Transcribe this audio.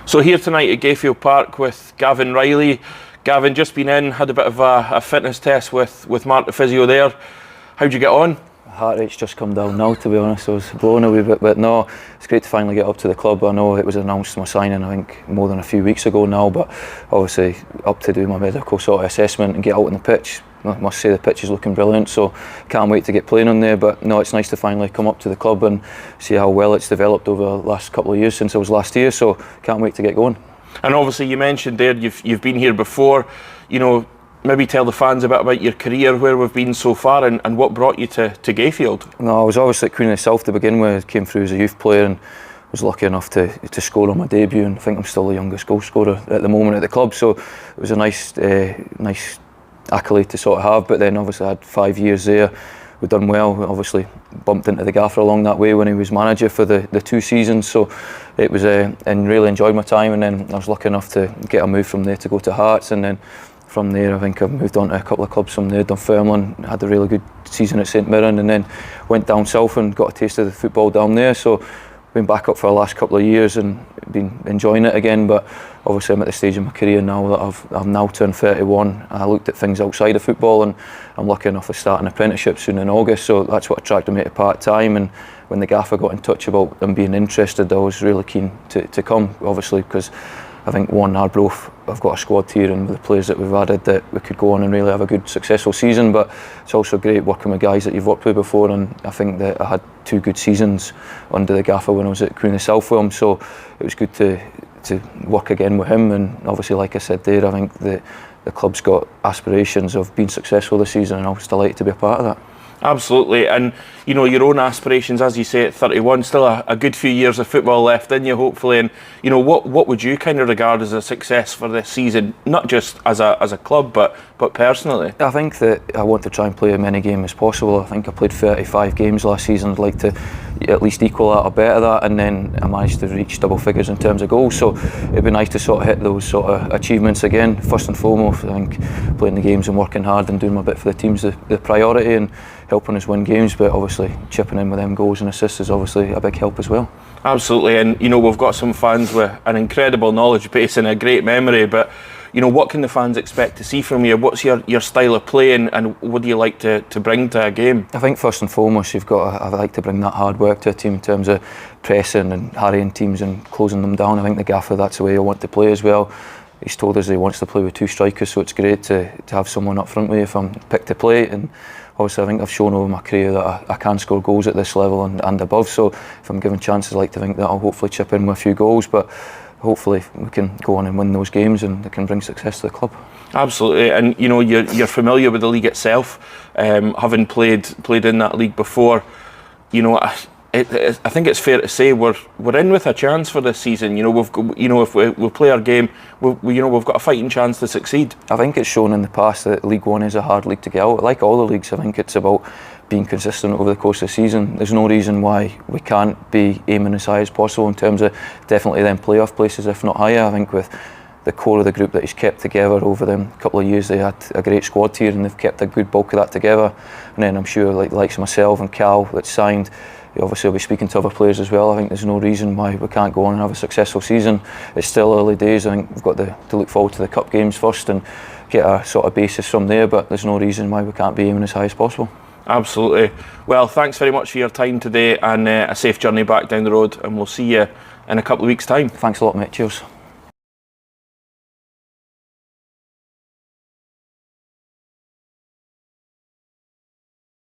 So here tonight at Gayfield Park with Gavin Reilly. Gavin, just been in, had a bit of a fitness test with Mark the physio there. How'd you get on? Heart rate's just come down now, to be honest. I was blown a wee bit, but no, it's great to finally get up to the club. I know it was announced my signing, I think, more than a few weeks ago now, but obviously up to do my medical sort of assessment and get out on the pitch. I must say the pitch is looking brilliant, so can't wait to get playing on there. But no, it's nice to finally come up to the club and see how well it's developed over the last couple of years since I was last here, so can't wait to get going. And obviously you mentioned there you've been here before, you know, maybe tell the fans a bit about your career, where we've been so far and what brought you to Gayfield. No, I was obviously at Queen of the South to begin with. Came through as a youth player and was lucky enough to score on my debut, and I think I'm still the youngest goal scorer at the moment at the club, so it was a nice accolade to sort of have. But then obviously I had 5 years there. We've done well. We obviously bumped into the gaffer along that way when he was manager for the 2 seasons, so it was and really enjoyed my time. And then I was lucky enough to get a move from there to go to Hearts, and then from there I think I've moved on to a couple of clubs from there. Dunfermline, had a really good season at St Mirren, and then went down south and got a taste of the football down there. So been back up for the last couple of years and been enjoying it again. But obviously I'm at the stage in my career now that I've now turned 31. I looked at things outside of football, and I'm lucky enough to start an apprenticeship soon in August, so that's what attracted me to part-time. And when the gaffer got in touch about them being interested, I was really keen to come, obviously, because I think Arbroath, I've got a squad here, and with the players that we've added, that we could go on and really have a good successful season. But it's also great working with guys that you've worked with before, and I think that I had 2 good seasons under the gaffer when I was at Queen of the South with him, so it was good to work again with him. And obviously, like I said there, I think the club's got aspirations of being successful this season, and I was delighted to be a part of that. Absolutely, and you know, your own aspirations, as you say, at 31, still a good few years of football left in you, hopefully. And you know, what would you kind of regard as a success for this season, not just as a club, but personally? I think that I want to try and play as many games as possible. I think I played 35 games last season. I'd like to at least equal that or better that, and then I managed to reach double figures in terms of goals, so it'd be nice to sort of hit those sort of achievements again. First and foremost, I think playing the games and working hard and doing my bit for the team's the priority, and helping us win games, but obviously chipping in with them goals and assists is obviously a big help as well. Absolutely, and you know, we've got some fans with an incredible knowledge base and a great memory, but you know, what can the fans expect to see from you? What's your style of play, and what do you like to bring to a game? I think first and foremost I like to bring that hard work to a team in terms of pressing and harrying teams and closing them down. I think the gaffer, that's the way I want to play as well. He's told us he wants to play with 2 strikers, so it's great to have someone up front with you if I'm picked to play. And obviously I think I've shown over my career that I can score goals at this level and above, so if I'm given chances, I like to think that I'll hopefully chip in with a few goals, but hopefully we can go on and win those games and it can bring success to the club. Absolutely, and you know, you're familiar with the league itself, having played in that league before. You know, I think it's fair to say we're in with a chance for this season. You know, if we play our game, we've got a fighting chance to succeed. I think it's shown in the past that League One is a hard league to get out. Like all the leagues, I think it's about being consistent over the course of the season. There's no reason why we can't be aiming as high as possible in terms of definitely them playoff places, if not higher. I think with the core of the group that he's kept together over them couple of years, they had a great squad here, and they've kept a good bulk of that together. And then I'm sure, like the likes of myself and Cal that's signed, obviously I'll be speaking to other players as well. I think there's no reason why we can't go on and have a successful season. It's still early days. I think we've got to look forward to the cup games first and get a sort of basis from there, but there's no reason why we can't be aiming as high as possible. Absolutely. Well, thanks very much for your time today, and a safe journey back down the road, and we'll see you in a couple of weeks' time. Thanks a lot, mate. Cheers.